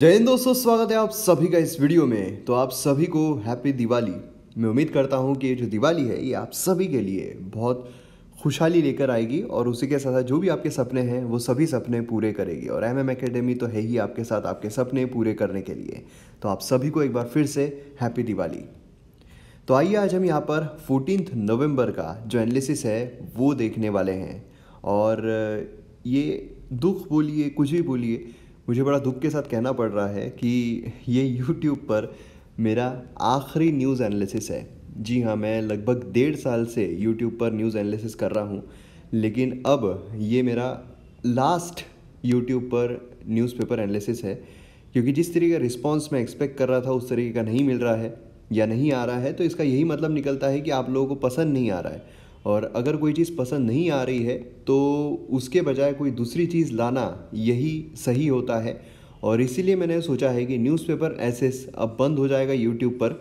जय हिंद दोस्तों, स्वागत है आप सभी का इस वीडियो में। तो आप सभी को हैप्पी दिवाली। मैं उम्मीद करता हूं कि ये जो दिवाली है ये आप सभी के लिए बहुत खुशहाली लेकर आएगी और उसी के साथ साथ जो भी आपके सपने हैं वो सभी सपने पूरे करेगी। और एमएम एकेडमी तो है ही आपके साथ आपके सपने पूरे करने के लिए। तो आप सभी को एक बार फिर से हैप्पी दिवाली। तो आइए आज हम यहाँ पर 14 नवंबर का जो एनालिसिस है वो देखने वाले हैं। और ये दुख बोलिए कुछ भी बोलिए, मुझे बड़ा दुख के साथ कहना पड़ रहा है कि ये यूट्यूब पर मेरा आखिरी न्यूज़ एनालिसिस है। जी हाँ, मैं लगभग 1.5 साल से यूट्यूब पर न्यूज़ एनालिसिस कर रहा हूँ, लेकिन अब ये मेरा लास्ट यूट्यूब पर न्यूज़पेपर एनालिसिस है। क्योंकि जिस तरीके का रिस्पॉन्स मैं एक्सपेक्ट कर रहा था उस तरीके का नहीं मिल रहा है या नहीं आ रहा है, तो इसका यही मतलब निकलता है कि आप लोगों को पसंद नहीं आ रहा है। और अगर कोई चीज़ पसंद नहीं आ रही है तो उसके बजाय कोई दूसरी चीज़ लाना यही सही होता है। और इसीलिए मैंने सोचा है कि न्यूज़पेपर ऐसे अब बंद हो जाएगा यूट्यूब पर।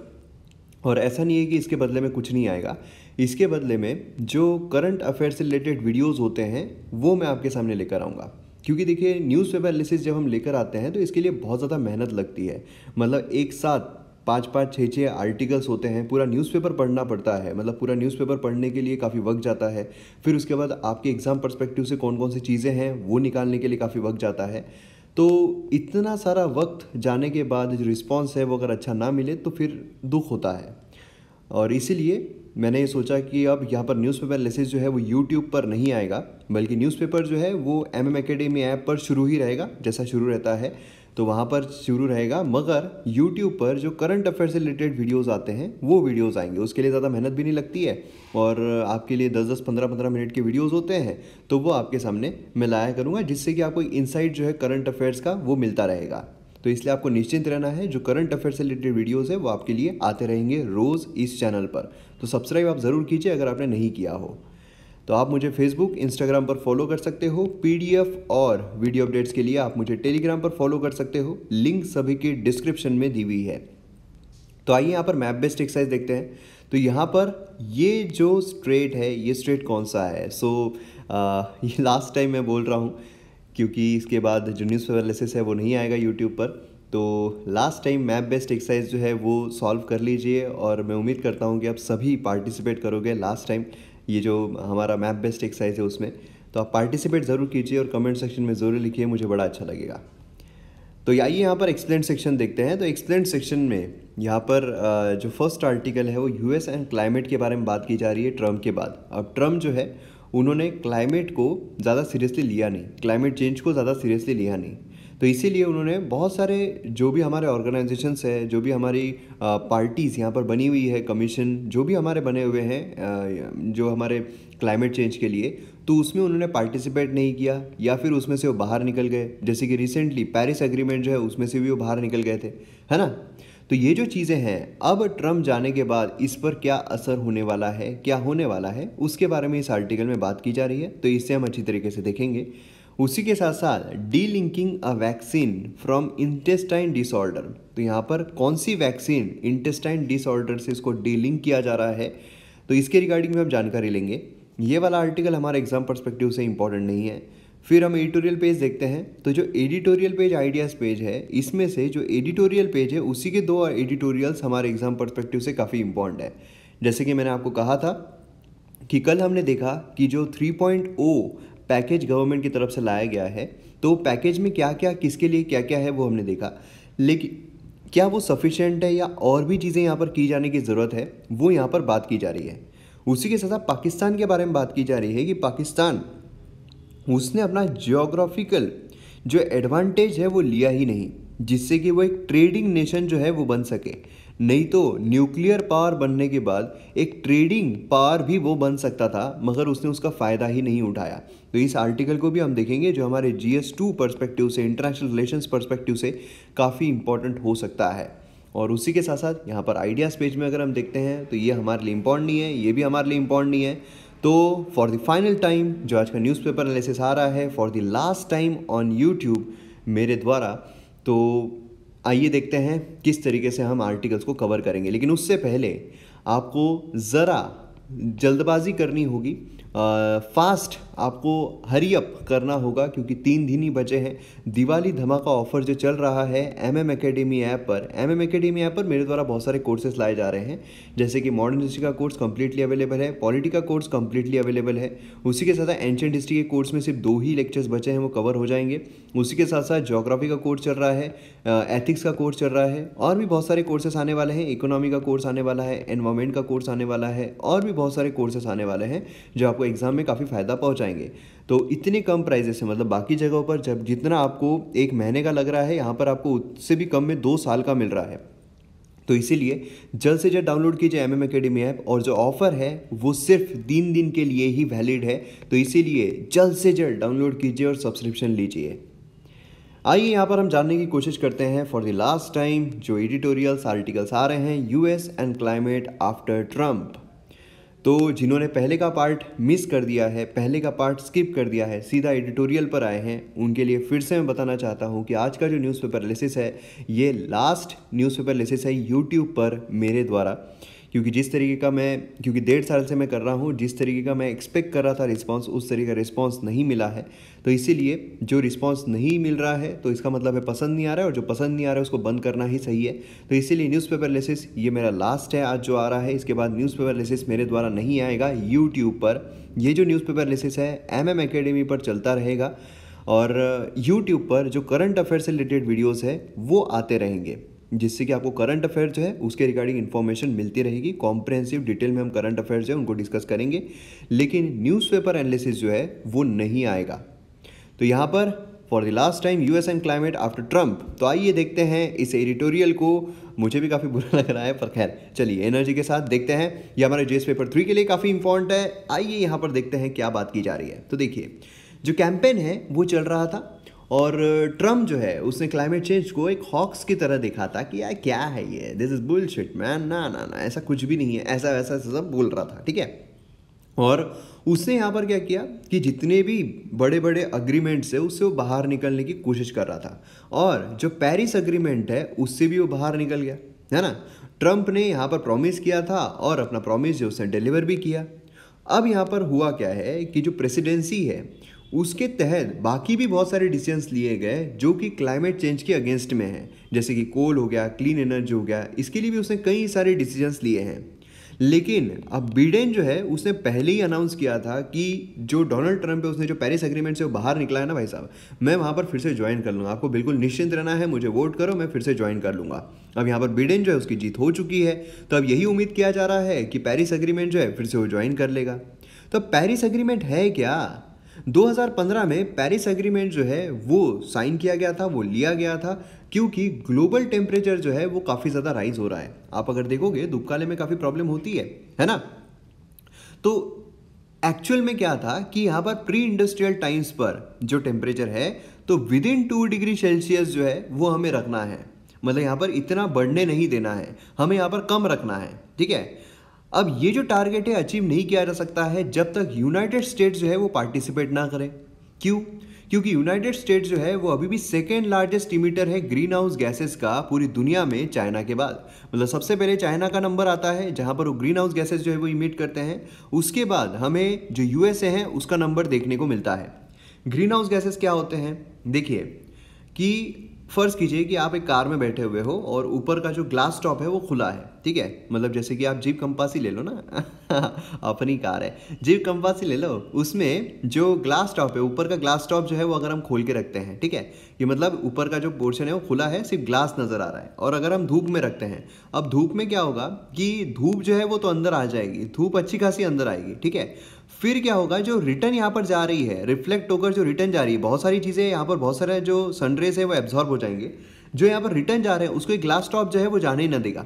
और ऐसा नहीं है कि इसके बदले में कुछ नहीं आएगा, इसके बदले में जो करंट अफेयर से रिलेटेड वीडियोज़ होते हैं वो मैं आपके सामने लेकर आऊँगा। क्योंकि देखिए, न्यूज़पेपर एनालिसिस जब हम लेकर आते हैं तो इसके लिए बहुत ज़्यादा मेहनत लगती है। मतलब एक साथ 5-5 6-6 आर्टिकल्स होते हैं, पूरा न्यूज़पेपर पढ़ना पड़ता है। मतलब पूरा न्यूज़पेपर पढ़ने के लिए काफ़ी वक्त जाता है। फिर उसके बाद आपके एग्ज़ाम पर्सपेक्टिव से कौन कौन सी चीज़ें हैं वो निकालने के लिए काफ़ी वक्त जाता है। तो इतना सारा वक्त जाने के बाद जो रिस्पॉन्स है वो अगर अच्छा ना मिले तो फिर दुख होता है। और इसीलिए मैंने ये सोचा कि अब यहाँ पर न्यूज़पेपर एनालिसिस जो है वो यूट्यूब पर नहीं आएगा, बल्कि न्यूज़पेपर जो है वो एमएम एकेडमी ऐप पर शुरू ही रहेगा। जैसा शुरू रहता है तो वहाँ पर शुरू रहेगा, मगर यूट्यूब पर जो करंट अफेयर से रिलेटेड वीडियोज़ आते हैं वो वीडियोज़ आएंगे। उसके लिए ज़्यादा मेहनत भी नहीं लगती है और आपके लिए 10-10 15-15 मिनट के वीडियोज़ होते हैं, तो वो आपके सामने मैं लाया करूँगा, जिससे कि आपको इनसाइट जो है करंट अफेयर्स का वो मिलता रहेगा। तो इसलिए आपको निश्चिंत रहना है, जो करंट अफेयर से रिलेटेड वीडियोज़ है वो आपके लिए आते रहेंगे रोज़ इस चैनल पर। तो सब्सक्राइब आप ज़रूर कीजिए अगर आपने नहीं किया हो। तो आप मुझे फेसबुक इंस्टाग्राम पर फॉलो कर सकते हो। पीडीएफ और वीडियो अपडेट्स के लिए आप मुझे टेलीग्राम पर फॉलो कर सकते हो, लिंक सभी के डिस्क्रिप्शन में दी हुई है। तो आइए यहाँ पर मैप बेस्ड एक्सरसाइज देखते हैं। तो यहाँ पर ये जो स्ट्रेट है, ये स्ट्रेट कौन सा है? ये लास्ट टाइम मैं बोल रहा हूँ क्योंकि इसके बाद जो न्यूज़पेपर एनालिसिस है वो नहीं आएगा यूट्यूब पर। तो last time map based exercise जो है वो सॉल्व कर लीजिए और मैं उम्मीद करता हूँ कि आप सभी पार्टिसिपेट करोगे लास्ट टाइम ये जो हमारा मैप बेस्ड एक्सरसाइज है उसमें। तो आप पार्टिसिपेट ज़रूर कीजिए और कमेंट सेक्शन में ज़रूर लिखिए, मुझे बड़ा अच्छा लगेगा। तो आइए यहाँ पर एक्सप्लेन सेक्शन देखते हैं। तो एक्सप्लेन सेक्शन में यहाँ पर जो फर्स्ट आर्टिकल है वो यूएस एंड क्लाइमेट के बारे में बात की जा रही है ट्रम्प के बाद। अब ट्रम्प जो है उन्होंने क्लाइमेट को ज़्यादा सीरियसली लिया नहीं, क्लाइमेट चेंज को ज़्यादा सीरियसली लिया नहीं। तो इसीलिए उन्होंने बहुत सारे जो भी हमारे ऑर्गेनाइजेशंस है, जो भी हमारी पार्टीज़ यहाँ पर बनी हुई है, कमीशन जो भी हमारे बने हुए हैं जो हमारे क्लाइमेट चेंज के लिए, तो उसमें उन्होंने पार्टिसिपेट नहीं किया या फिर उसमें से वो बाहर निकल गए। जैसे कि रिसेंटली पेरिस एग्रीमेंट जो है उसमें से भी वो बाहर निकल गए थे, है ना। तो ये जो चीज़ें हैं, अब ट्रम्प जाने के बाद इस पर क्या असर होने वाला है, क्या होने वाला है, उसके बारे में इस आर्टिकल में बात की जा रही है। तो इससे हम अच्छी तरीके से देखेंगे। उसी के साथ साथ D linking a vaccine from intestine disorder. तो यहाँ पर कौन सी वैक्सीन इंटेस्टाइन डिसऑर्डर से इसको डी लिंक किया जा रहा है, तो इसके रिगार्डिंग में हम जानकारी लेंगे। ये वाला आर्टिकल हमारे एग्जाम पर्सपेक्टिव से इंपॉर्टेंट नहीं है। फिर हम एडिटोरियल पेज देखते हैं। तो जो एडिटोरियल पेज आइडियाज़ पेज है, इसमें से जो एडिटोरियल पेज है उसी के 2 एडिटोरियल्स हमारे एग्जाम पर्सपेक्टिव से काफ़ी इंपॉर्टेंट है। जैसे कि मैंने आपको कहा था कि कल हमने देखा कि जो 3.0 पैकेज गवर्नमेंट की तरफ से लाया गया है, तो पैकेज में क्या क्या, किसके लिए क्या क्या है वो हमने देखा। लेकिन क्या वो सफिशिएंट है या और भी चीज़ें यहाँ पर की जाने की ज़रूरत है, वो यहाँ पर बात की जा रही है। उसी के साथ साथ पाकिस्तान के बारे में बात की जा रही है कि पाकिस्तान उसने अपना जियोग्राफिकल जो एडवांटेज है वो लिया ही नहीं, जिससे कि वो एक ट्रेडिंग नेशन जो है वो बन सके। नहीं तो न्यूक्लियर पावर बनने के बाद एक ट्रेडिंग पावर भी वो बन सकता था, मगर उसने उसका फ़ायदा ही नहीं उठाया। तो इस आर्टिकल को भी हम देखेंगे, जो हमारे GS2 पर्सपेक्टिव से, इंटरनेशनल रिलेशंस पर्सपेक्टिव से काफ़ी इंपॉर्टेंट हो सकता है। और उसी के साथ साथ यहाँ पर आइडियाज़ पेज में अगर हम देखते हैं तो ये हमारे लिए इम्पॉर्टेंट नहीं है, ये भी हमारे लिए इम्पॉर्टेंट नहीं है। तो फॉर द फाइनल टाइम जो आज का न्यूज़पेपर एनालिसिस आ रहा है, for the last time on YouTube मेरे द्वारा, तो आइए देखते हैं किस तरीके से हम आर्टिकल्स को कवर करेंगे। लेकिन उससे पहले आपको ज़रा जल्दबाजी करनी होगी। फास्ट आपको हरी अप करना होगा क्योंकि 3 दिन ही बचे हैं। दिवाली धमाका ऑफर जो चल रहा है MM एकेडमी ऐप पर, MM एकेडमी ऐप पर मेरे द्वारा बहुत सारे कोर्सेज लाए जा रहे हैं, जैसे कि मॉडर्न हिस्ट्री का कोर्स कंप्लीटली अवेलेबल है, पॉलिटी का कोर्स कंप्लीटली अवेलेबल है। उसी के साथ एंशिएंट हिस्ट्री के कोर्स में सिर्फ 2 ही लेक्चर्स बचे हैं, वो कवर हो जाएंगे। उसी के साथ साथ ज्योग्राफी का कोर्स चल रहा है, एथिक्स का कोर्स चल रहा है, और भी बहुत सारे कोर्सेस आने वाले हैं। इकोनॉमी का कोर्स आने वाला है, एनवायरमेंट का कोर्स आने वाला है, और भी बहुत सारे कोर्सेस आने वाले हैं जो आपको एग्जाम में काफ़ी फ़ायदा पहुंचाएंगे। तो इतनी कम प्राइजेस है, मतलब बाकी जगहों पर जब जितना आपको 1 महीने का लग रहा है, यहाँ पर आपको उससे भी कम में 2 साल का मिल रहा है। तो इसीलिए जल्द से जल्द डाउनलोड कीजिए MM एकेडमी ऐप, और जो ऑफ़र है वो सिर्फ 3 दिन के लिए ही वैलिड है। तो इसीलिए जल्द से जल्द डाउनलोड कीजिए और सब्सक्रिप्शन लीजिए। आइए यहाँ पर हम जानने की कोशिश करते हैं फॉर द लास्ट टाइम जो एडिटोरियल्स आर्टिकल्स आ रहे हैं US and climate after Trump. तो जिन्होंने पहले का पार्ट मिस कर दिया है, पहले का पार्ट स्किप कर दिया है, सीधा एडिटोरियल पर आए हैं, उनके लिए फिर से मैं बताना चाहता हूँ कि आज का जो न्यूज़पेपर एनालिसिस है ये लास्ट न्यूज़पेपर एनालिसिस है यूट्यूब पर मेरे द्वारा, क्योंकि जिस तरीके का क्योंकि 1.5 साल से मैं कर रहा हूँ, जिस तरीके का मैं एक्सपेक्ट कर रहा था रिस्पांस, उस तरीके का रिस्पांस नहीं मिला है। तो इसीलिए जो रिस्पांस नहीं मिल रहा है तो इसका मतलब है पसंद नहीं आ रहा है, और जो पसंद नहीं आ रहा है उसको बंद करना ही सही है। तो इसीलिए न्यूज़पेपर एनालिसिस ये मेरा लास्ट है आज जो आ रहा है। इसके बाद न्यूज़पेपर एनालिसिस मेरे द्वारा नहीं आएगा यूट्यूब पर। ये जो न्यूज़पेपर एनालिसिस है MM एकेडमी पर चलता रहेगा, और यूट्यूब पर जो करंट अफेयर से रिलेटेड वीडियोज़ है वो आते रहेंगे, जिससे कि आपको करंट अफेयर जो है उसके रिगार्डिंग इन्फॉर्मेशन मिलती रहेगी। कॉम्प्रहेंसिव डिटेल में हम करंट अफेयर्स जो है उनको डिस्कस करेंगे, लेकिन न्यूज़पेपर एनालिसिस जो है वो नहीं आएगा। तो यहाँ पर for the last time US and climate after Trump. तो आइए देखते हैं इस एडिटोरियल को। मुझे भी काफ़ी बुरा लग रहा है, पर खैर चलिए एनर्जी के साथ देखते हैं। ये हमारे GS पेपर 3 के लिए काफ़ी इंपॉर्टेंट है। आइए यहाँ पर देखते हैं क्या बात की जा रही है। तो देखिए, जो कैंपेन है वो चल रहा था, और ट्रम्प जो है उसने क्लाइमेट चेंज को एक हॉक्स की तरह देखा था कि यार क्या है ये, दिस इज बुलशिट मैन, ना ना ना, ऐसा कुछ भी नहीं है, ऐसा वैसा सब बोल रहा था, ठीक है। और उसने यहाँ पर क्या किया कि जितने भी बड़े बड़े अग्रीमेंट्स है उससे वो बाहर निकलने की कोशिश कर रहा था, और जो पेरिस अग्रीमेंट है उससे भी वो बाहर निकल गया, है ना। ट्रम्प ने यहाँ पर प्रॉमिस किया था और अपना प्रॉमिस जो उसने डिलीवर भी किया। अब यहाँ पर हुआ क्या है कि जो प्रेसिडेंसी है उसके तहत बाकी भी बहुत सारे डिसीजंस लिए गए जो कि क्लाइमेट चेंज के अगेंस्ट में हैं, जैसे कि कोल हो गया, क्लीन एनर्जी हो गया, इसके लिए भी उसने कई सारे डिसीजंस लिए हैं। लेकिन अब बिडेन जो है उसने पहले ही अनाउंस किया था कि जो डोनाल्ड ट्रम्प है उसने जो पेरिस एग्रीमेंट से वो बाहर निकला है ना भाई साहब, मैं वहाँ पर फिर से ज्वाइन कर लूँगा, आपको बिल्कुल निश्चिंत रहना है, मुझे वोट करो, मैं फिर से ज्वाइन कर लूँगा। अब यहाँ पर बिडेन जो है उसकी जीत हो चुकी है, तो अब यही उम्मीद किया जा रहा है कि पेरिस एग्रीमेंट जो है फिर से वो ज्वाइन कर लेगा। तो पेरिस एग्रीमेंट है क्या? 2015 में पेरिस एग्रीमेंट जो है वो साइन किया गया था, वो लिया गया था, क्योंकि ग्लोबल टेम्परेचर जो है वो काफ़ी ज़्यादा राइज हो रहा है। आप अगर देखोगे धूपकाले में काफ़ी प्रॉब्लम होती है ना। तो एक्चुअल में क्या था कि यहाँ पर प्री इंडस्ट्रियल टाइम्स पर जो टेम्परेचर है तो विदिन 2 डिग्री सेल्सियस जो है वो हमें रखना है, मतलब यहाँ पर इतना बढ़ने नहीं देना है, हमें यहाँ पर कम रखना है, ठीक है। अब ये जो टारगेट है अचीव नहीं किया जा सकता है जब तक यूनाइटेड स्टेट्स जो है वो पार्टिसिपेट ना करे। क्यों? क्योंकि यूनाइटेड स्टेट्स जो है वो अभी भी सेकेंड लार्जेस्ट इमिटर है ग्रीन हाउस गैसेस का पूरी दुनिया में, चाइना के बाद। मतलब सबसे पहले चाइना का नंबर आता है जहां पर वो ग्रीन हाउस गैसेस जो है वो इमिट करते हैं, उसके बाद हमें जो USA है उसका नंबर देखने को मिलता है। ग्रीन हाउस गैसेस क्या होते हैं? देखिए कि फर्ज कीजिए कि आप एक कार में बैठे हुए हो और ऊपर का जो ग्लास टॉप है वो खुला है, ठीक है। मतलब जैसे कि आप जीप कंपास ही ले लो ना अपनी कार है, जीप कंपास ही ले लो, उसमें जो ग्लास टॉप है, ऊपर का ग्लास टॉप जो है वो अगर हम खोल के रखते हैं, ठीक है, ये मतलब ऊपर का जो पोर्शन है वो खुला है, सिर्फ ग्लास नजर आ रहा है, और अगर हम धूप में रखते हैं, अब धूप में क्या होगा कि धूप जो है वो तो अंदर आ जाएगी, धूप अच्छी खासी अंदर आएगी, ठीक है। फिर क्या होगा, जो रिटर्न यहाँ पर जा रही है, रिफ्लेक्ट होकर जो रिटर्न जा रही है, बहुत सारी चीज़ें यहाँ पर, बहुत सारे जो सनरेज है वो एब्जॉर्ब हो जाएंगे, जो यहाँ पर रिटर्न जा रहे हैं उसको एक ग्लास टॉप जो है वो जाने ही ना देगा,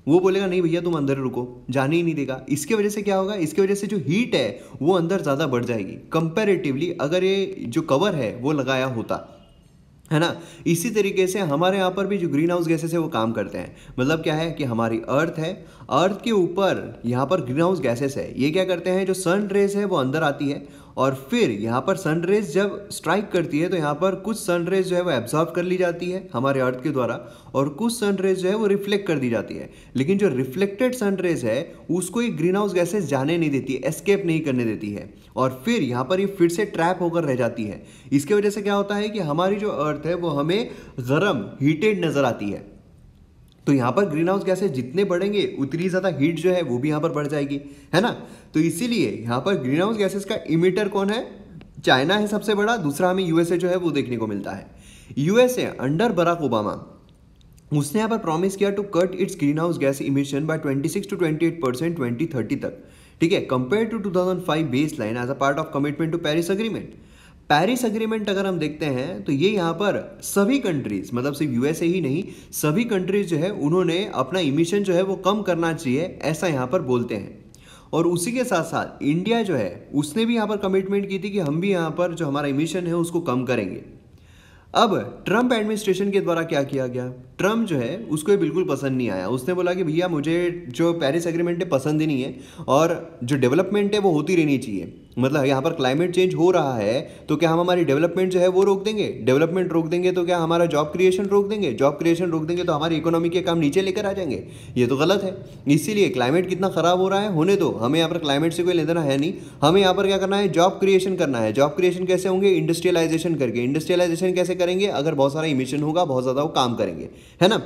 वो बोलेगा नहीं भैया तुम अंदर रुको, जाने ही नहीं देगा। इसके वजह से क्या होगा, इसके वजह से जो हीट है वो अंदर ज़्यादा बढ़ जाएगी कंपैरेटिवली अगर ये जो कवर है वो लगाया होता, है ना। इसी तरीके से हमारे यहाँ पर भी जो ग्रीन हाउस गैसेस है वो काम करते हैं। मतलब क्या है कि हमारी अर्थ है, अर्थ के ऊपर यहाँ पर ग्रीन हाउस गैसेस है, ये क्या करते हैं, जो सन रेज है वो अंदर आती है और फिर यहाँ पर सन रेज जब स्ट्राइक करती है तो यहाँ पर कुछ सन रेज जो है वो एब्जॉर्ब कर ली जाती है हमारे अर्थ के द्वारा, और कुछ सन रेज जो है वो रिफ्लेक्ट कर दी जाती है। लेकिन जो रिफ्लेक्टेड सन रेज है उसको ये ग्रीन हाउस गैसेस जाने नहीं देती, एस्केप नहीं करने देती है, और फिर यहाँ पर ये फिर से ट्रैप होकर रह जाती है। इसके वजह से क्या होता है कि हमारी जो अर्थ है वो हमें गर्म, हीटेड नजर आती है। तो यहाँ पर ग्रीन हाउस गैसेस जितने बढ़ेंगे उतनी ज़्यादा हीट जो है वो भी यहाँ पर बढ़ जाएगी, है ना। तो इसीलिए यहाँ पर ग्रीन हाउस गैसेस का इमिटर कौन है? चाइना है सबसे बड़ा, दूसरा हमें यूएसए जो है वो देखने को मिलता है। यूएसए अंडर बराक ओबामा, उसने यहाँ पर प्रॉमिस किया to cut its green house gas emission by 26 to 28% 2030 तक, ठीक है, compare to 2005 base line as a part of commitment to Paris agreement. Paris agreement अगर हम देखते हैं तो ये यहाँ पर सभी कंट्रीज, मतलब सिर्फ यूएसए ही नहीं, सभी कंट्रीज जो है उन्होंने अपना इमिशन जो है वो कम करना चाहिए, ऐसा यहाँ पर बोलते हैं। और उसी के साथ साथ इंडिया जो है उसने भी यहाँ पर कमिटमेंट की थी कि हम भी यहाँ पर जो हमारा इमिशन है उसको कम करेंगे। अब ट्रंप एडमिनिस्ट्रेशन के द्वारा क्या किया गया? ट्रंप जो है उसको ये बिल्कुल पसंद नहीं आया। उसने बोला कि भैया मुझे जो पेरिस एग्रीमेंट है पसंद ही नहीं है, और जो डेवलपमेंट है वो होती रहनी चाहिए। मतलब यहाँ पर क्लाइमेट चेंज हो रहा है तो क्या हम हमारी डेवलपमेंट जो है वो रोक देंगे? डेवलपमेंट रोक देंगे तो क्या हमारा जॉब क्रिएशन रोक देंगे? जॉब क्रिएशन रोक देंगे तो हमारी इकोनॉमी के काम नीचे लेकर आ जाएंगे? ये तो गलत है। इसीलिए क्लाइमेट कितना खराब हो रहा है होने दो, हमें यहाँ पर क्लाइमेट से कोई लेना देना है नहीं। हमें यहाँ पर क्या करना है? जॉब क्रिएशन करना है। जॉब क्रिएशन कैसे होंगे? इंडस्ट्रियलाइजेशन करके। इंडस्ट्रियलाइजेशन कैसे करेंगे? अगर बहुत सारा इमिशन होगा, बहुत ज़्यादा वो काम करेंगे, है ना।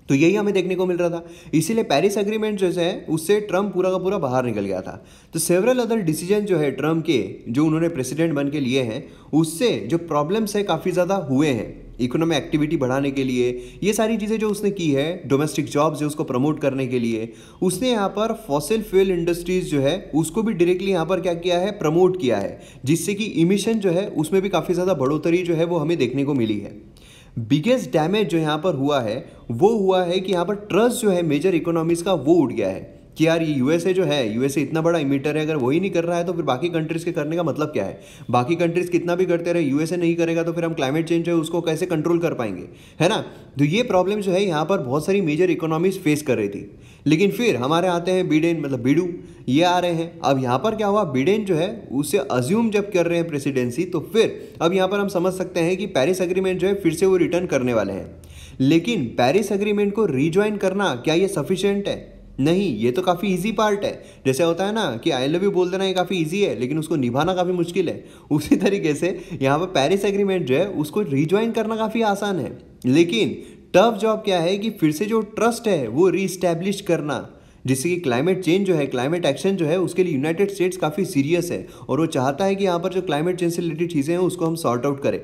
तो यही हमें देखने को मिल रहा था। इसीलिए पेरिस एग्रीमेंट जो है उससे ट्रम्प पूरा का पूरा बाहर निकल गया था। तो सेवरल अदर डिसीजन जो है ट्रम्प के, जो उन्होंने प्रेसिडेंट बन के लिए हैं, उससे जो प्रॉब्लम्स है काफ़ी ज़्यादा हुए हैं। इकोनॉमिक एक्टिविटी बढ़ाने के लिए ये सारी चीज़ें जो उसने की है, डोमेस्टिक जॉब्स है उसको प्रमोट करने के लिए, उसने यहाँ पर फॉसिल फ्यूल इंडस्ट्रीज जो है उसको भी डायरेक्टली यहाँ पर क्या किया है? प्रमोट किया है, जिससे कि इमिशन जो है उसमें भी काफ़ी ज़्यादा बढ़ोतरी जो है वो हमें देखने को मिली है। बिगेस्ट डैमेज जो यहाँ पर हुआ है वो हुआ है कि यहाँ पर ट्रस्ट जो है मेजर इकोनॉमीज का वो उठ गया है कि यार ये यूएसए जो है, यूएसए इतना बड़ा इमिटर है, अगर वही नहीं कर रहा है तो फिर बाकी कंट्रीज के करने का मतलब क्या है? बाकी कंट्रीज कितना भी करते रहे, यूएसए नहीं करेगा तो फिर हम क्लाइमेट चेंज है उसको कैसे कंट्रोल कर पाएंगे, है ना। तो ये प्रॉब्लम जो है यहाँ पर बहुत सारी मेजर इकोनॉमीज फेस कर रही थी। लेकिन फिर हमारे आते हैं बिडेन, मतलब बिडू, ये आ रहे हैं। अब यहाँ पर क्या हुआ? बिडेन जो है उसे अज्यूम जब कर रहे हैं प्रेसिडेंसी, तो फिर अब यहाँ पर हम समझ सकते हैं कि पेरिस एग्रीमेंट जो है फिर से वो रिटर्न करने वाले हैं। लेकिन पेरिस एग्रीमेंट को रीज्वाइन करना क्या ये सफिशिएंट है? नहीं, ये तो काफ़ी इजी पार्ट है। जैसे होता है ना कि आई लव यू बोल देना, ये काफ़ी इजी है, लेकिन उसको निभाना काफ़ी मुश्किल है। उसी तरीके से यहाँ पर पेरिस एग्रीमेंट जो है उसको रीज्वाइन करना काफ़ी आसान है, लेकिन टफ जॉब क्या है कि फिर से जो ट्रस्ट है वो रीस्टैब्लिश करना, जिससे कि क्लाइमेट चेंज जो है, क्लाइमेट एक्शन जो है उसके लिए यूनाइटेड स्टेट्स काफ़ी सीरियस है और वो चाहता है कि यहाँ पर जो क्लाइमेट चेंज से रिलेटेड चीज़ें हैं उसको हम सॉर्ट आउट करें।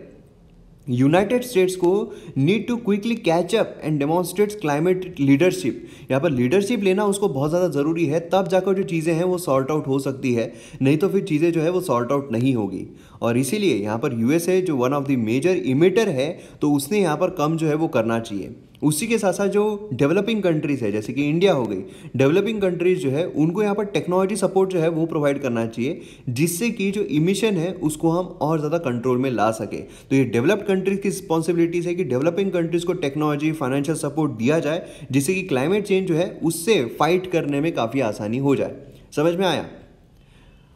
यूनाइटेड स्टेट्स को need to quickly catch up and demonstrates climate leadership. यहाँ पर लीडरशिप लेना उसको बहुत ज़्यादा ज़रूरी है, तब जाकर जो चीज़ें हैं वो सॉर्ट आउट हो सकती है, नहीं तो फिर चीज़ें जो है वो सॉर्ट आउट नहीं होगी। और इसीलिए यहाँ पर यूएसए जो one of the major emitter है तो उसने यहाँ पर कम जो है वो करना चाहिए। उसी के साथ साथ जो डेवलपिंग कंट्रीज़ है जैसे कि इंडिया हो गई, डेवलपिंग कंट्रीज़ जो है उनको यहाँ पर टेक्नोलॉजी सपोर्ट जो है वो प्रोवाइड करना चाहिए, जिससे कि जो इमिशन है उसको हम और ज़्यादा कंट्रोल में ला सके। तो ये डेवलप्ड कंट्रीज़ की रिस्पॉन्सिबिलिटीज़ है कि डेवलपिंग कंट्रीज़ को टेक्नोलॉजी, फाइनेंशियल सपोर्ट दिया जाए, जिससे कि क्लाइमेट चेंज जो है उससे फाइट करने में काफ़ी आसानी हो जाए। समझ में आया?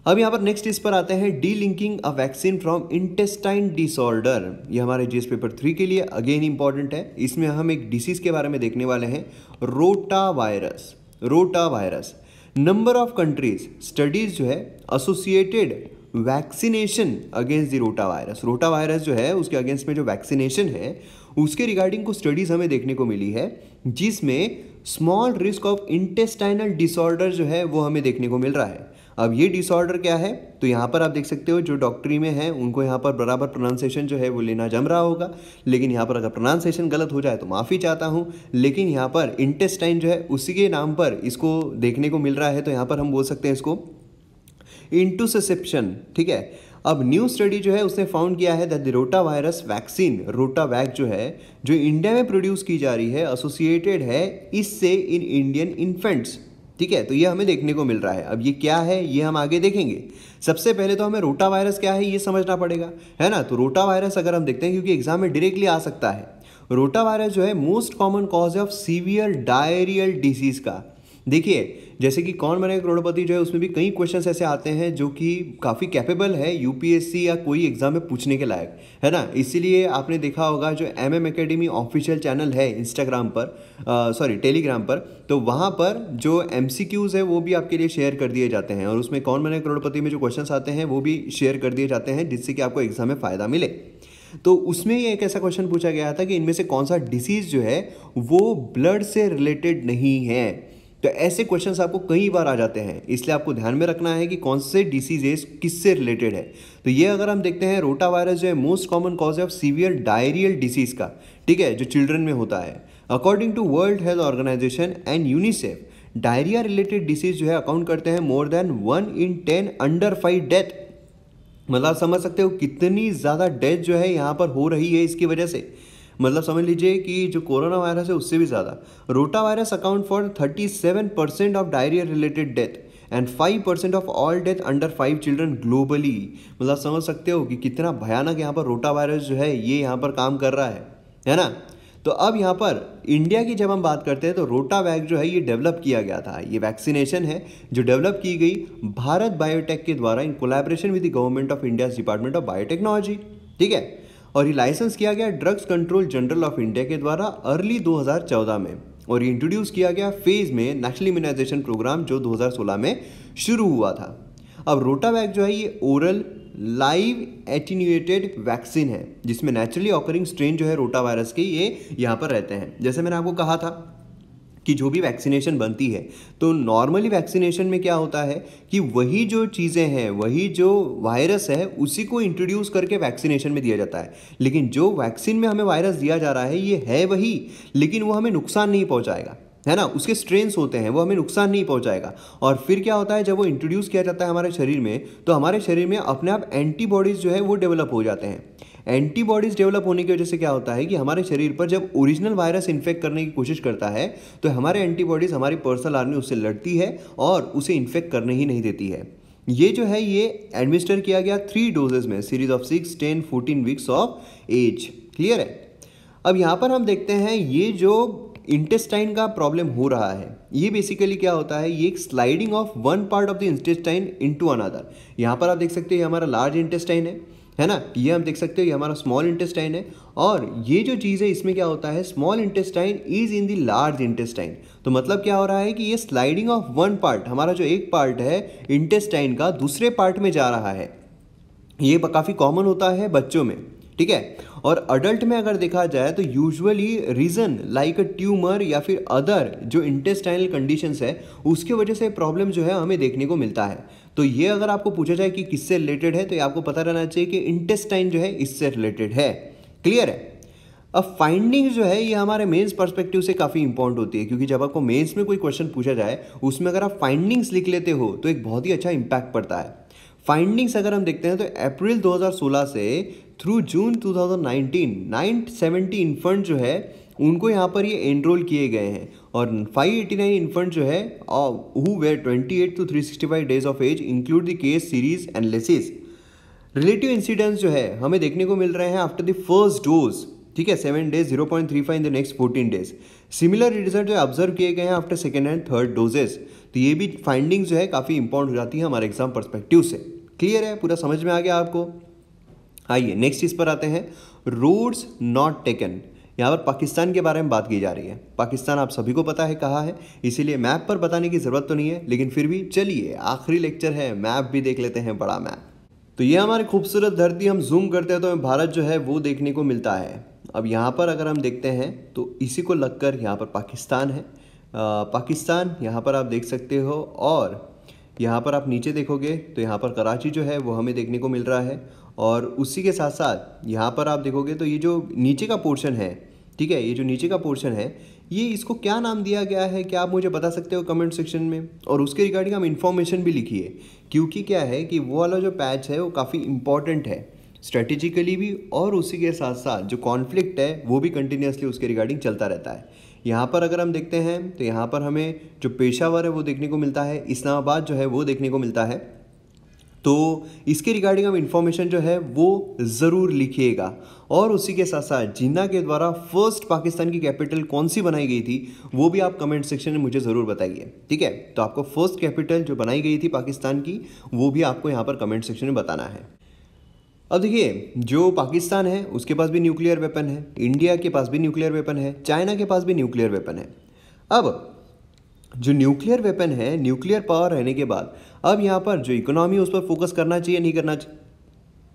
अब यहाँ पर नेक्स्ट इस पर आते हैं, D linking a vaccine from intestine disorder. ये हमारे जीएस पेपर 3 के लिए अगेन इंपॉर्टेंट है। इसमें हम एक डिसीज के बारे में देखने वाले हैं, rota virus. Rota virus, number of countries studies जो है associated vaccination against the rota virus. Rota virus जो है उसके अगेंस्ट में जो वैक्सीनेशन है उसके रिगार्डिंग कुछ स्टडीज हमें देखने को मिली है, जिसमें small risk of intestinal disorder जो है वो हमें देखने को मिल रहा है। अब ये डिसऑर्डर क्या है? तो यहाँ पर आप देख सकते हो जो डॉक्टरी में है उनको यहाँ पर बराबर प्रोनाउंसिएशन जो है वो लेना जम रहा होगा, लेकिन यहाँ पर अगर प्रोनाउंसिएशन गलत हो जाए तो माफ़ी चाहता हूँ। लेकिन यहाँ पर इंटेस्टाइन जो है उसी के नाम पर इसको देखने को मिल रहा है, तो यहाँ पर हम बोल सकते हैं इसको इंटुसेप्शन, ठीक है। अब न्यू स्टडी जो है उसने फाउंड किया है that the rota virus vaccine, रोटा वैक जो है जो इंडिया में प्रोड्यूस की जा रही है, एसोसिएटेड है इससे इन इंडियन इन्फेंट्स, ठीक है। तो ये हमें देखने को मिल रहा है। अब ये क्या है ये हम आगे देखेंगे। सबसे पहले तो हमें रोटा वायरस क्या है ये समझना पड़ेगा, है ना। तो रोटा वायरस अगर हम देखते हैं, क्योंकि एग्जाम में डायरेक्टली आ सकता है, रोटा वायरस जो है मोस्ट कॉमन कॉज है ऑफ सीवियर डायरियल डिसीज का। देखिए जैसे कि कौन बनेगा करोड़पति जो है उसमें भी कई क्वेश्चंस ऐसे आते हैं जो कि काफ़ी कैपेबल है यूपीएससी या कोई एग्जाम में पूछने के लायक, है ना। इसीलिए आपने देखा होगा जो एमएम एकेडमी ऑफिशियल चैनल है इंस्टाग्राम पर, सॉरी टेलीग्राम पर, तो वहाँ पर जो एमसीक्यूज़ है वो भी आपके लिए शेयर कर दिए जाते हैं और उसमें कौन बनेगा करोड़पति में जो क्वेश्चंस आते हैं वो भी शेयर कर दिए जाते हैं जिससे कि आपको एग्जाम में फ़ायदा मिले। तो उसमें ये एक ऐसा क्वेश्चन पूछा गया था कि इनमें से कौन सा डिसीज़ जो है वो ब्लड से रिलेटेड नहीं है। तो ऐसे क्वेश्चंस आपको कई बार आ जाते हैं, इसलिए आपको ध्यान में रखना है कि कौन से डिसीजेस किससे रिलेटेड है। तो ये अगर हम देखते हैं रोटा वायरस जो है मोस्ट कॉमन कॉज है ऑफ सीवियर डायरियल डिसीज का, ठीक है, जो चिल्ड्रन में होता है। According to World Health Organization and UNICEF, diarrhoea related disease जो है अकाउंट करते हैं more than 1 in 10 under 5 death. मतलब आप समझ सकते हो कितनी ज़्यादा डेथ जो है यहाँ पर हो रही है इसकी वजह से। मतलब समझ लीजिए कि जो कोरोना वायरस है उससे भी ज़्यादा। Rota virus account for 37% of diarrhoea related death and 5% of all death under 5 children globally. मतलब समझ सकते हो कि कितना भयानक यहाँ पर रोटा वायरस जो है ये यहाँ पर काम कर रहा है ना। तो अब यहाँ पर इंडिया की जब हम बात करते हैं तो रोटा वैक जो है ये डेवलप किया गया था। ये वैक्सीनेशन है जो डेवलप की गई भारत बायोटेक के द्वारा in collaboration with the government of India department of biotechnology, ठीक है। और ये लाइसेंस किया गया drugs control general of India के द्वारा अर्ली 2014 में, और ये इंट्रोड्यूस किया गया फेज में नेशनल इम्यूनाइजेशन प्रोग्राम जो 2016 में शुरू हुआ था। अब रोटावैक जो है ये ओरल लाइव एटीन्यूएटेड वैक्सीन है जिसमें नेचुरली ऑकरिंग स्ट्रेन जो है रोटा वायरस के ये यहाँ पर रहते हैं। जैसे मैंने आपको कहा था कि जो भी वैक्सीनेशन बनती है तो नॉर्मली वैक्सीनेशन में क्या होता है कि वही जो चीज़ें हैं, वही जो वायरस है उसी को इंट्रोड्यूस करके वैक्सीनेशन में दिया जाता है। लेकिन जो वैक्सीन में हमें वायरस दिया जा रहा है ये है वही, लेकिन वो हमें नुकसान नहीं पहुंचाएगा, है ना। उसके स्ट्रेन्स होते हैं, वो हमें नुकसान नहीं पहुंचाएगा। और फिर क्या होता है जब वो इंट्रोड्यूस किया जाता है हमारे शरीर में तो हमारे शरीर में अपने आप एंटीबॉडीज़ जो है वो डेवलप हो जाते हैं। एंटीबॉडीज़ डेवलप होने की वजह से क्या होता है कि हमारे शरीर पर जब ओरिजिनल वायरस इन्फेक्ट करने की कोशिश करता है तो हमारे एंटीबॉडीज़, हमारी पर्सनल आर्मी उससे लड़ती है और उसे इन्फेक्ट करने ही नहीं देती है। ये जो है ये एडमिनिस्टर किया गया 3 डोजेज में, series of 6, 10, 14 weeks of age. Clear है। अब यहाँ पर हम देखते हैं ये जो इंटेस्टाइन का प्रॉब्लम हो रहा है ये बेसिकली क्या होता है, ये एक sliding of one part of the intestine into another. यहाँ पर आप देख सकते हो ये हमारा लार्ज इंटेस्टाइन है ना, ये हम देख सकते हो ये हमारा स्मॉल इंटेस्टाइन है। और ये जो चीज़ है इसमें क्या होता है, small intestine is in the large intestine. तो मतलब क्या हो रहा है कि ये स्लाइडिंग ऑफ वन पार्ट, हमारा जो एक पार्ट है इंटेस्टाइन का दूसरे पार्ट में जा रहा है। ये काफ़ी कॉमन होता है बच्चों में, ठीक है। और अडल्ट में अगर देखा जाए तो usually reason like a tumour या फिर अदर जो इंटेस्टाइनल कंडीशंस है उसके वजह से प्रॉब्लम जो है हमें देखने को मिलता है। तो ये अगर आपको पूछा जाए कि किससे रिलेटेड है तो ये आपको पता रहना चाहिए कि इंटेस्टाइन जो है इससे रिलेटेड है। क्लियर है। अब फाइंडिंग्स जो है ये हमारे मेंस पर्सपेक्टिव से काफ़ी इंपॉर्टेंट होती है, क्योंकि जब आपको मेंस में कोई क्वेश्चन पूछा जाए उसमें अगर आप फाइंडिंग्स लिख लेते हो तो एक बहुत ही अच्छा इंपैक्ट पड़ता है। फाइंडिंग्स अगर हम देखते हैं तो अप्रैल 2016 से थ्रू जून 2019 970 इन्फेंट जो है उनको यहाँ पर ये एनरोल किए गए हैं और 589 इन्फेंट जो है who were 28 to 365 days of age include the case series analysis. Relative incidence जो है हमें देखने को मिल रहे हैं आफ्टर द फर्स्ट डोज, ठीक है, 7 days 0.35 in the next 14 days। Similar result जो ऑब्जर्व किए गए हैं after second and third doses. तो ये भी फाइंडिंग्स जो है काफ़ी इंपॉर्टेंट हो जाती है हमारे एग्जाम पर्सपेक्टिव से। क्लियर है, पूरा समझ में आ गया आपको। आइए नेक्स्ट चीज़ पर आते हैं, रोड्स नॉट टेकन। यहाँ पर पाकिस्तान के बारे में बात की जा रही है। पाकिस्तान आप सभी को पता है कहाँ है, इसीलिए मैप पर बताने की ज़रूरत तो नहीं है, लेकिन फिर भी चलिए आखिरी लेक्चर है, मैप भी देख लेते हैं, बड़ा मैप। तो ये हमारी खूबसूरत धरती, हम जूम करते हैं तो हमें भारत जो है वो देखने को मिलता है। अब यहाँ पर अगर हम देखते हैं तो इसी को लगकर यहाँ पर पाकिस्तान है। पाकिस्तान यहाँ पर आप देख सकते हो, और यहाँ पर आप नीचे देखोगे तो यहाँ पर कराची जो है वो हमें देखने को मिल रहा है। और उसी के साथ साथ यहाँ पर आप देखोगे तो ये जो नीचे का पोर्शन है, ठीक है, ये जो नीचे का पोर्शन है ये इसको क्या नाम दिया गया है, क्या आप मुझे बता सकते हो कमेंट सेक्शन में। और उसके रिगार्डिंग हम इन्फॉर्मेशन भी लिखिए, क्योंकि क्या है कि वो वाला जो पैच है वो काफ़ी इंपॉर्टेंट है स्ट्रेटेजिकली भी, और उसी के साथ साथ जो कॉन्फ्लिक्ट है वो भी कंटिन्यूसली उसके रिगार्डिंग चलता रहता है। यहाँ पर अगर हम देखते हैं तो यहाँ पर हमें जो पेशावर है वो देखने को मिलता है, इस्लामाबाद जो है वो देखने को मिलता है। तो इसके रिगार्डिंग अब इन्फॉर्मेशन जो है वो ज़रूर लिखिएगा। और उसी के साथ साथ जिन्ना के द्वारा फर्स्ट पाकिस्तान की कैपिटल कौन सी बनाई गई थी वो भी आप कमेंट सेक्शन में मुझे ज़रूर बताइए, ठीक है। तो आपको फर्स्ट कैपिटल जो बनाई गई थी पाकिस्तान की वो भी आपको यहाँ पर कमेंट सेक्शन में बताना है। अब देखिए, जो पाकिस्तान है उसके पास भी न्यूक्लियर वेपन है, इंडिया के पास भी न्यूक्लियर वेपन है, चाइना के पास भी न्यूक्लियर वेपन है। अब जो न्यूक्लियर वेपन है, न्यूक्लियर पावर रहने के बाद अब यहाँ पर जो इकोनॉमी उस पर फोकस करना चाहिए नहीं करना चाहिए?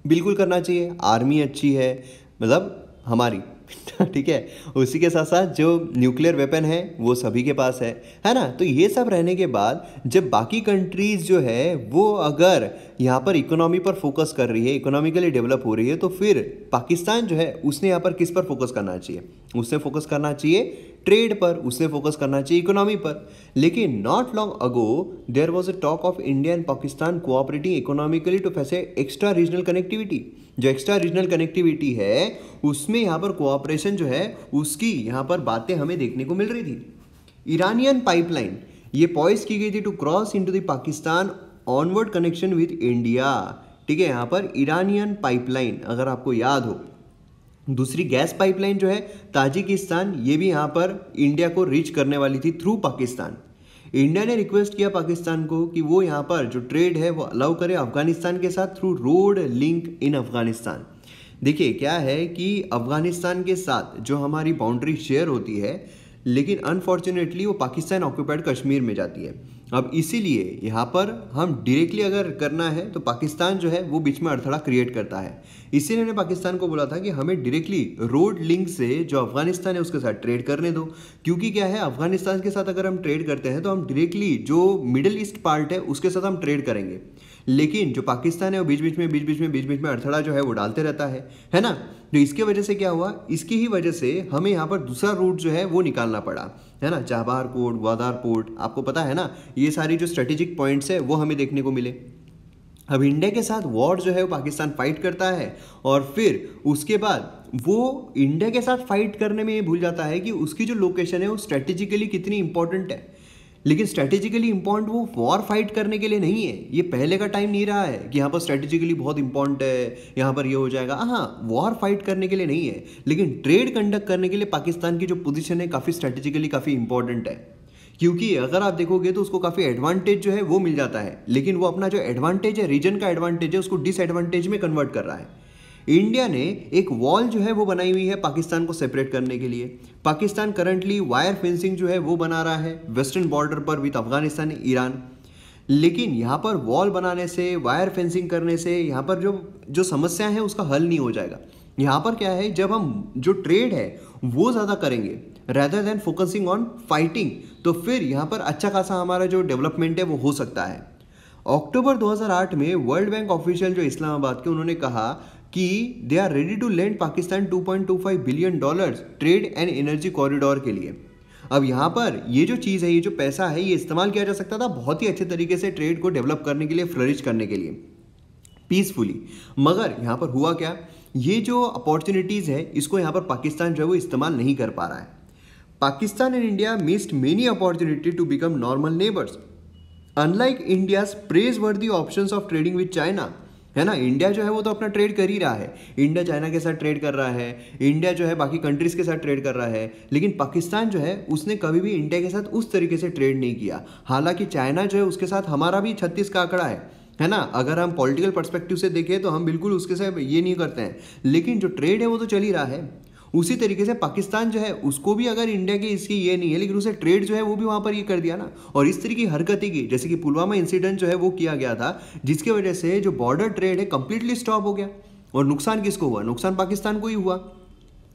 बिल्कुल करना चाहिए। आर्मी अच्छी है, मतलब हमारी ठीक है। उसी के साथ साथ जो न्यूक्लियर वेपन है वो सभी के पास है ना। तो ये सब रहने के बाद जब बाकी कंट्रीज़ जो है वो अगर यहाँ पर इकोनॉमी पर फोकस कर रही है, इकोनॉमिकली डेवलप हो रही है, तो फिर पाकिस्तान जो है उसने यहाँ पर किस पर फोकस करना चाहिए? उसने फोकस करना चाहिए ट्रेड पर, उसने फोकस करना चाहिए इकोनॉमी पर। लेकिन not long ago there was a talk of India and Pakistan cooperating economically to facilitate extra regional connectivity. जो एक्स्ट्रा रीजनल कनेक्टिविटी है उसमें यहाँ पर कोऑपरेशन जो है उसकी यहाँ पर बातें हमें देखने को मिल रही थी। ईरानियन पाइपलाइन ये पॉइज की गई थी to cross into the Pakistan onward connection with India, ठीक है। यहाँ पर ईरानियन पाइपलाइन अगर आपको याद हो, दूसरी गैस पाइपलाइन जो है ताजिकिस्तान, ये भी यहाँ पर इंडिया को रीच करने वाली थी थ्रू पाकिस्तान। इंडिया ने रिक्वेस्ट किया पाकिस्तान को कि वो यहाँ पर जो ट्रेड है वो अलाउ करे अफगानिस्तान के साथ through road link in Afghanistan. देखिए क्या है कि अफगानिस्तान के साथ जो हमारी बाउंड्री शेयर होती है, लेकिन अनफॉर्चुनेटली वो पाकिस्तान ऑक्यूपाइड कश्मीर में जाती है। अब इसीलिए यहाँ पर हम डायरेक्टली अगर करना है तो पाकिस्तान जो है वो बीच में अड़थड़ा क्रिएट करता है। इसीलिए मैंने पाकिस्तान को बोला था कि हमें डायरेक्टली रोड लिंक से जो अफगानिस्तान है उसके साथ ट्रेड करने दो। क्योंकि क्या है, अफगानिस्तान के साथ अगर हम ट्रेड करते हैं तो हम डायरेक्टली जो मिडिल ईस्ट पार्ट है उसके साथ हम ट्रेड करेंगे, लेकिन जो पाकिस्तान है वो बीच बीच में अड़थड़ा जो है वो डालते रहता है ना। तो इसके वजह से क्या हुआ, इसकी ही वजह से हमें यहाँ पर दूसरा रूट जो है वो निकालना पड़ा, है ना। चाबहार पोर्ट, ग्वादर पोर्ट, आपको पता है ना, ये सारी जो स्ट्रेटेजिक पॉइंट्स है वो हमें देखने को मिले। अब इंडिया के साथ वॉर जो है वो पाकिस्तान फाइट करता है और फिर उसके बाद वो इंडिया के साथ फाइट करने में ये भूल जाता है कि उसकी जो लोकेशन है वो स्ट्रेटेजिकली कितनी इंपॉर्टेंट है। लेकिन स्ट्रेटेजिकली इंपॉर्टेंट वो वॉर फाइट करने के लिए नहीं है। ये पहले का टाइम नहीं रहा है कि यहाँ पर स्ट्रेटेजिकली बहुत इंपॉर्टेंट है, यहाँ पर ये हो जाएगा। हाँ, वॉर फाइट करने के लिए नहीं है, लेकिन ट्रेड कंडक्ट करने के लिए पाकिस्तान की जो पोजीशन है काफ़ी स्ट्रेटेजिकली काफ़ी इंपॉर्टेंट है। क्योंकि अगर आप देखोगे तो उसको काफ़ी एडवांटेज जो है वो मिल जाता है, लेकिन वो अपना जो एडवांटेज है, रीजन का एडवांटेज है, उसको डिसएडवांटेज में कन्वर्ट कर रहा है। इंडिया ने एक वॉल जो है वो बनाई हुई है पाकिस्तान को सेपरेट करने के लिए। पाकिस्तान करंटली वायर फेंसिंग जो है वो बना रहा है वेस्टर्न बॉर्डर पर विद अफगानिस्तान, ईरान। लेकिन यहाँ पर वॉल बनाने से, वायर फेंसिंग करने से यहाँ पर जो समस्या है उसका हल नहीं हो जाएगा। यहाँ पर क्या है, जब हम जो ट्रेड है वो ज़्यादा करेंगे rather than focusing on fighting, तो फिर यहाँ पर अच्छा खासा हमारा जो डेवलपमेंट है वो हो सकता है। अक्टूबर 2008 में वर्ल्ड बैंक ऑफिशियल जो इस्लामाबाद के, उन्होंने कहा कि they are ready to lend Pakistan $2.25 billion trade and energy corridor के लिए। अब यहाँ पर ये जो चीज़ है, ये जो पैसा है, ये इस्तेमाल किया जा सकता था बहुत ही अच्छे तरीके से ट्रेड को डेवलप करने के लिए, फ्लरिश करने के लिए पीसफुली। मगर यहाँ पर हुआ क्या, ये जो अपॉर्चुनिटीज़ है इसको यहाँ पर पाकिस्तान जो है वो इस्तेमाल नहीं कर पा रहा है। Pakistan and India missed many opportunity to become normal neighbours unlike India's praiseworthy options of trading with China, है ना। इंडिया जो है वो तो अपना ट्रेड कर ही रहा है, इंडिया चाइना के साथ ट्रेड कर रहा है, इंडिया जो है बाकी कंट्रीज के साथ ट्रेड कर रहा है, लेकिन पाकिस्तान जो है उसने कभी भी इंडिया के साथ उस तरीके से ट्रेड नहीं किया। हालांकि चाइना जो है उसके साथ हमारा भी 36 का आंकड़ा है ना। अगर हम पॉलिटिकल पर्सपेक्टिव से देखें तो हम बिल्कुल उसके साथ ये नहीं करते हैं, लेकिन जो ट्रेड है वो तो चल ही रहा है। उसी तरीके से पाकिस्तान जो है उसको भी अगर इंडिया की इसकी ये नहीं है, लेकिन उसे ट्रेड जो है वो भी वहाँ पर ये कर दिया ना। और इस तरीके की हरकतें की, जैसे कि पुलवामा इंसिडेंट जो है वो किया गया था, जिसकी वजह से जो बॉर्डर ट्रेड है कंप्लीटली स्टॉप हो गया। और नुकसान किसको हुआ? नुकसान पाकिस्तान को ही हुआ,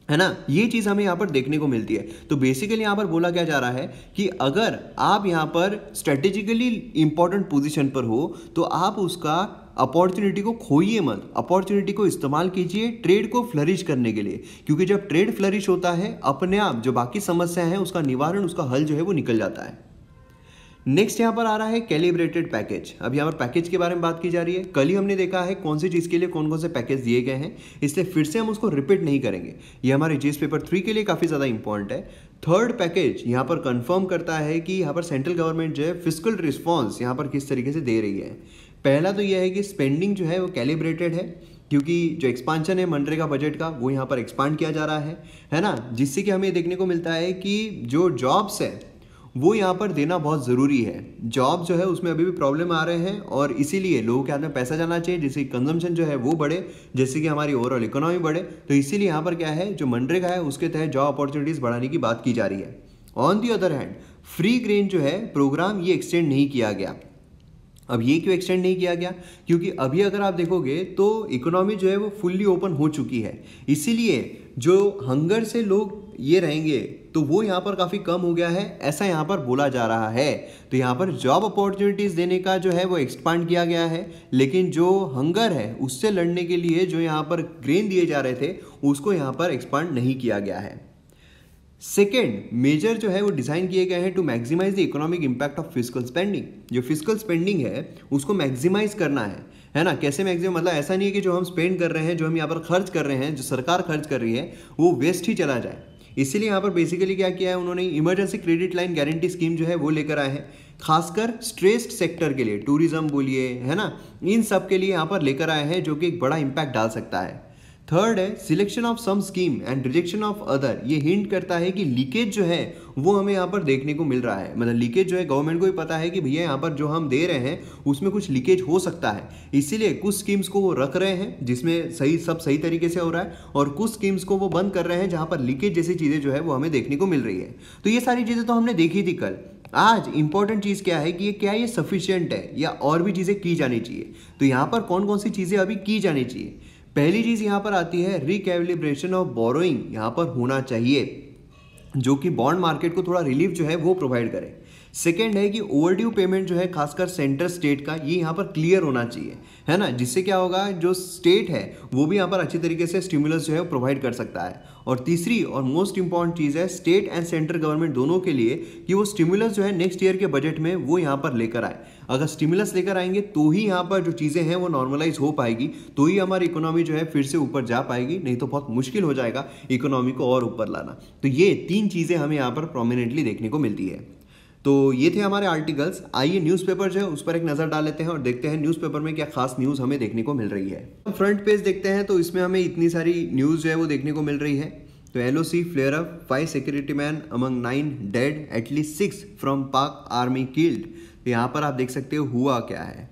है ना। ये चीज़ हमें यहाँ पर देखने को मिलती है। तो बेसिकली यहाँ पर बोला क्या जा रहा है कि अगर आप यहाँ पर स्ट्रेटेजिकली इंपॉर्टेंट पोजीशन पर हो तो आप उसका अपॉर्चुनिटी को खोइए मत, अपॉर्चुनिटी को इस्तेमाल कीजिए ट्रेड को फ्लरिश करने के लिए। क्योंकि जब ट्रेड फ्लरिश होता है, अपने आप जो बाकी समस्या है उसका निवारण, उसका हल जो है वो निकल जाता है। नेक्स्ट यहाँ पर आ रहा है कैलिब्रेटेड पैकेज। अब यहाँ पर पैकेज के बारे में बात की जा रही है। कल ही हमने देखा है कौन सी चीज़ के लिए कौन कौन से पैकेज दिए गए हैं, इसलिए फिर से हम उसको रिपीट नहीं करेंगे। ये हमारे जीएस पेपर 3 के लिए काफ़ी ज़्यादा इंपॉर्टेंट है। थर्ड पैकेज यहाँ पर कंफर्म करता है कि यहाँ पर सेंट्रल गवर्नमेंट जो है फिस्कल रिस्पॉन्स यहाँ पर किस तरीके से दे रही है। पहला तो यह है कि स्पेंडिंग जो है वो कैलिब्रेटेड है, क्योंकि जो एक्सपांशन है मनरेगा बजट का वो यहाँ पर एक्सपांड किया जा रहा है ना, जिससे कि हमें देखने को मिलता है कि जो जॉब्स है वो यहाँ पर देना बहुत ज़रूरी है। जॉब जो है उसमें अभी भी प्रॉब्लम आ रहे हैं और इसीलिए लोगों के हाथ में पैसा जाना चाहिए, जिससे कंजम्पशन जो है वो बढ़े, जिससे कि हमारी ओवरऑल इकोनॉमी बढ़े। तो इसीलिए यहाँ पर क्या है, जो मनरेगा है उसके तहत जॉब अपॉर्चुनिटीज़ बढ़ाने की बात की जा रही है। On the other hand free grain जो है प्रोग्राम ये एक्सटेंड नहीं किया गया। अब ये क्यों एक्सटेंड नहीं किया गया, क्योंकि अभी अगर आप देखोगे तो इकोनॉमी जो है वो फुल्ली ओपन हो चुकी है, इसीलिए जो हंगर से लोग ये रहेंगे तो वो यहाँ पर काफ़ी कम हो गया है, ऐसा यहाँ पर बोला जा रहा है। तो यहाँ पर जॉब अपॉर्चुनिटीज़ देने का जो है वो एक्सपांड किया गया है, लेकिन जो हंगर है उससे लड़ने के लिए जो यहाँ पर ग्रेन दिए जा रहे थे उसको यहाँ पर एक्सपांड नहीं किया गया है। सेकेंड मेजर जो है वो डिज़ाइन किए गए हैं to maximise the economic impact of physical spending. जो फिजिकल स्पेंडिंग है उसको मैक्सिमाइज करना है ना। कैसे मैक्सिमम, मतलब ऐसा नहीं है कि जो हम स्पेंड कर रहे हैं, जो हम यहाँ पर खर्च कर रहे हैं, जो सरकार खर्च कर रही है वो वेस्ट ही चला जाए। इसीलिए यहाँ पर बेसिकली क्या किया है उन्होंने, emergency credit line guarantee scheme जो है वो लेकर आए हैं, खासकर स्ट्रेस्ड सेक्टर के लिए, टूरिज्म बोलिए है ना, इन सब के लिए यहाँ पर लेकर आए हैं, जो कि एक बड़ा इंपैक्ट डाल सकता है। थर्ड है selection of some scheme and rejection of other. ये हिंट करता है कि लीकेज जो है वो हमें यहाँ पर देखने को मिल रहा है, मतलब लीकेज जो है गवर्नमेंट को भी पता है कि भैया यहाँ पर जो हम दे रहे हैं उसमें कुछ लीकेज हो सकता है, इसीलिए कुछ स्कीम्स को वो रख रहे हैं जिसमें सब सही तरीके से हो रहा है, और कुछ स्कीम्स को वो बंद कर रहे हैं जहाँ पर लीकेज जैसी चीज़ें जो है वो हमें देखने को मिल रही है। तो ये सारी चीज़ें तो हमने देखी थी कल। आज इंपॉर्टेंट चीज़ क्या है कि ये सफिशिएंट है या और भी चीज़ें की जानी चाहिए। तो यहाँ पर कौन कौन सी चीज़ें अभी की जानी चाहिए। पहली चीज़ यहाँ पर आती है रिकैलिब्रेशन ऑफ बोरोइंग यहाँ पर होना चाहिए, जो कि बॉन्ड मार्केट को थोड़ा रिलीफ जो है वो प्रोवाइड करे। सेकेंड है कि ओवरड्यू पेमेंट जो है खासकर सेंटर स्टेट का, ये यहाँ पर क्लियर होना चाहिए, है ना, जिससे क्या होगा, जो स्टेट है वो भी यहाँ पर अच्छी तरीके से स्टिमुलस जो है प्रोवाइड कर सकता है। और तीसरी और मोस्ट इंपॉर्टेंट चीज़ है स्टेट एंड सेंट्रल गवर्नमेंट दोनों के लिए कि वो स्टिमुलस जो है नेक्स्ट ईयर के बजट में वो यहाँ पर लेकर आए। अगर स्टिमुलस लेकर आएंगे तो ही यहाँ पर जो चीज़ें हैं वो नॉर्मलाइज हो पाएगी, तो ही हमारी इकोनॉमी जो है फिर से ऊपर जा पाएगी, नहीं तो बहुत मुश्किल हो जाएगा इकोनॉमी को और ऊपर लाना। तो ये तीन चीज़ें हमें यहाँ पर प्रोमिनेंटली देखने को मिलती है। तो ये थे हमारे आर्टिकल्स। आइए न्यूज़पेपर जो है उस पर एक नज़र डाल लेते हैं और देखते हैं न्यूज़पेपर में क्या खास न्यूज़ हमें देखने को मिल रही है। फ्रंट पेज देखते हैं तो इसमें हमें इतनी सारी न्यूज़ जो है वो देखने को मिल रही है। तो LOC flare up, 5 security man among 9 dead, at least 6 from Pak army killed. तो यहाँ पर आप देख सकते हो हुआ क्या है।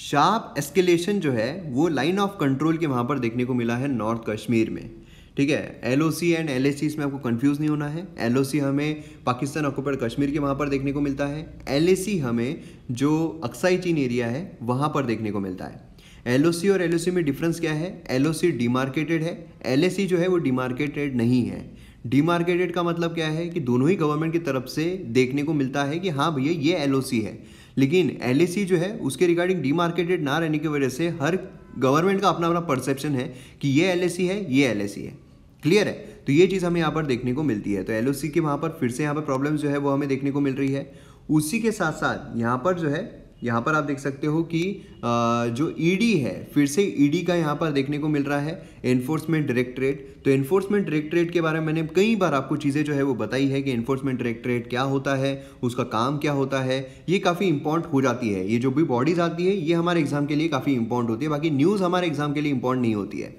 शार्प एस्केलेशन जो है वो लाइन ऑफ कंट्रोल के वहाँ पर देखने को मिला है नॉर्थ कश्मीर में। ठीक है, LOC एंड LAC इसमें आपको कंफ्यूज नहीं होना है। LOC हमें पाकिस्तान ऑक्युपाइड कश्मीर के वहाँ पर देखने को मिलता है, LAC हमें जो अक्साई चीन एरिया है वहाँ पर देखने को मिलता है। LOC और LOC में डिफरेंस क्या है, LOC डिमार्केटेड है, LAC जो है वो डिमार्केटेड नहीं है। डिमार्केटेड का मतलब क्या है कि दोनों ही गवर्नमेंट की तरफ से देखने को मिलता है कि हाँ भैया ये LOC है, लेकिन LAC जो है उसके रिगार्डिंग डिमार्केटेड ना रहने की वजह से हर गवर्नमेंट का अपना अपना परसेप्शन है कि ये LAC है, ये LAC है। क्लियर है, तो ये चीज़ हमें यहाँ पर देखने को मिलती है। तो LOC के वहाँ पर फिर से यहाँ पर प्रॉब्लम जो है वो हमें देखने को मिल रही है। उसी के साथ साथ यहाँ पर जो है, यहाँ पर आप देख सकते हो कि जो ED है, फिर से ED का यहाँ पर देखने को मिल रहा है, एनफोर्समेंट डायरेक्टरेट। तो एनफोर्समेंट डायरेक्टरेट के बारे में मैंने कई बार आपको चीज़ें जो है वो बताई है कि एनफोर्समेंट डायरेक्टरेट क्या होता है, उसका काम क्या होता है, ये काफ़ी इंपॉर्टेंट हो जाती है। ये जो भी बॉडीज़ आती है ये हमारे एग्जाम के लिए काफ़ी इंपॉर्टेंट होती है, बाकी न्यूज़ हमारे एग्जाम के लिए इंपॉर्टेंट नहीं होती है।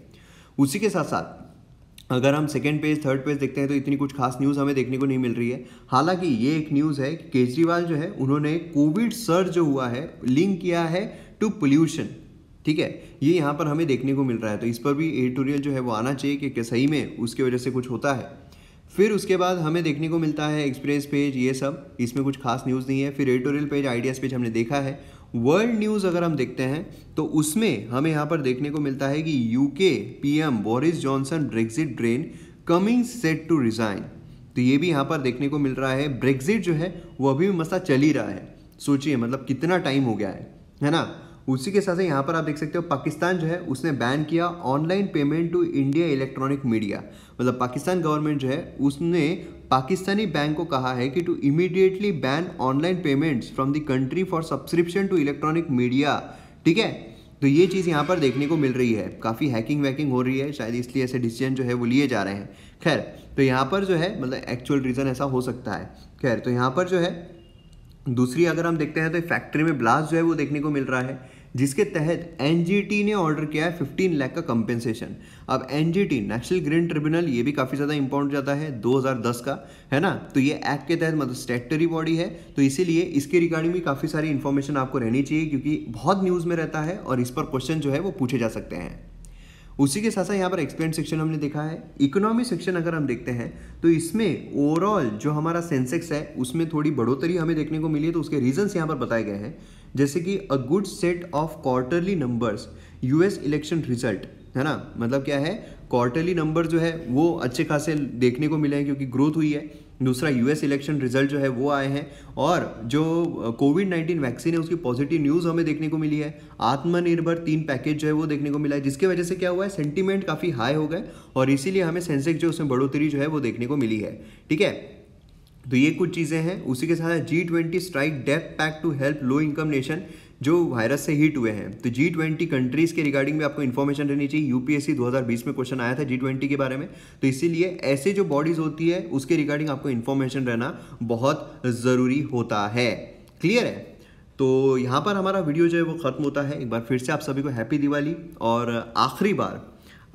उसी के साथ साथ अगर हम सेकेंड पेज थर्ड पेज देखते हैं तो इतनी कुछ खास न्यूज़ हमें देखने को नहीं मिल रही है। हालांकि ये एक न्यूज़ है कि केजरीवाल जो है उन्होंने कोविड सर्ज जो हुआ है लिंक किया है टू पोल्यूशन। ठीक है, ये यहाँ पर हमें देखने को मिल रहा है, तो इस पर भी एडिटोरियल जो है वो आना चाहिए कि सही में उसकी वजह से कुछ होता है। फिर उसके बाद हमें देखने को मिलता है एक्सप्रेस पेज, ये सब इसमें कुछ खास न्यूज़ नहीं है। फिर एडिटोरियल पेज, आइडियाज़ पेज हमने देखा है। वर्ल्ड न्यूज़ अगर हम देखते हैं तो उसमें हमें यहाँ पर देखने को मिलता है कि UK PM Boris Johnson Brexit drain coming set to resign. तो ये भी यहाँ पर देखने को मिल रहा है। ब्रेक्जिट जो है वो अभी भी मसला चल ही रहा है, सोचिए मतलब कितना टाइम हो गया है ना। उसी के साथ साथ यहाँ पर आप देख सकते हो पाकिस्तान जो है उसने बैन किया online payment to India electronic media. मतलब पाकिस्तान गवर्नमेंट जो है उसने पाकिस्तानी बैंक को कहा है कि to immediately ban online payments from the country for subscription to electronic media. ठीक है, तो ये चीज़ यहाँ पर देखने को मिल रही है। काफ़ी हैकिंग वैकिंग हो रही है, शायद इसलिए ऐसे डिसीजन जो है वो लिए जा रहे हैं। खैर, तो यहाँ पर जो है मतलब एक्चुअल रीज़न ऐसा हो सकता है। खैर, तो यहाँ पर जो है दूसरी अगर हम देखते हैं तो फैक्ट्री में ब्लास्ट जो है वो देखने को मिल रहा है। जिसके तहत एनजीटी ने ऑर्डर किया है 15 लाख का कंपेंसेशन। अब एनजीटी नेशनल ग्रीन ट्रिब्यूनल, ये भी काफ़ी ज़्यादा इंपॉर्टेंट जाता है, 2010 का है ना। तो ये एक्ट के तहत मतलब स्टैट्यूटरी बॉडी है, तो इसीलिए इसके रिगार्डिंग भी काफ़ी सारी इन्फॉर्मेशन आपको रहनी चाहिए, क्योंकि बहुत न्यूज़ में रहता है और इस पर क्वेश्चन जो है वो पूछे जा सकते हैं। उसी के साथ साथ यहाँ पर एक्सपेंड सेक्शन हमने देखा है। इकोनॉमी सेक्शन अगर हम देखते हैं तो इसमें ओवरऑल जो हमारा सेंसेक्स है उसमें थोड़ी बढ़ोतरी हमें देखने को मिली है, तो उसके रीजंस यहाँ पर बताए गए हैं, जैसे कि a good set of quarterly numbers, US election result, है ना। मतलब क्या है, क्वार्टरली नंबर जो है वो अच्छे खासे देखने को मिले हैं क्योंकि ग्रोथ हुई है। दूसरा, यूएस इलेक्शन रिजल्ट जो है वो आए हैं, और जो कोविड-19 वैक्सीन है उसकी पॉजिटिव न्यूज़ हमें देखने को मिली है। आत्मनिर्भर 3 पैकेज जो है वो देखने को मिला है, जिसके वजह से क्या हुआ है, सेंटीमेंट काफ़ी हाई हो गए और इसीलिए हमें सेंसेक्स जो उसमें बढ़ोतरी जो है वो देखने को मिली है। ठीक है, तो ये कुछ चीज़ें हैं। उसी के साथ G20 strike depth pact to help low income nation जो वायरस से हिट हुए हैं। तो G20 कंट्रीज़ के रिगार्डिंग भी आपको इन्फॉर्मेशन रहनी चाहिए। यूपीएससी 2020 में क्वेश्चन आया था G20 के बारे में, तो इसीलिए ऐसे जो बॉडीज़ होती है उसके रिगार्डिंग आपको इन्फॉर्मेशन रहना बहुत ज़रूरी होता है। क्लियर है? तो यहाँ पर हमारा वीडियो जो है वो ख़त्म होता है। एक बार फिर से आप सभी को हैप्पी दिवाली, और आखिरी बार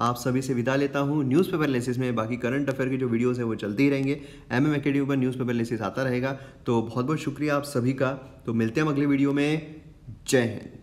आप सभी से विदा लेता हूँ। न्यूज़पेपर एनालिसिस में बाकी करंट अफेयर के जो वीडियोस है वो चलते ही रहेंगे। MM एकेडमी पर न्यूज़पेपर एनालिसिस आता रहेगा। तो बहुत बहुत शुक्रिया आप सभी का। तो मिलते हैं अगले वीडियो में। जय हिंद।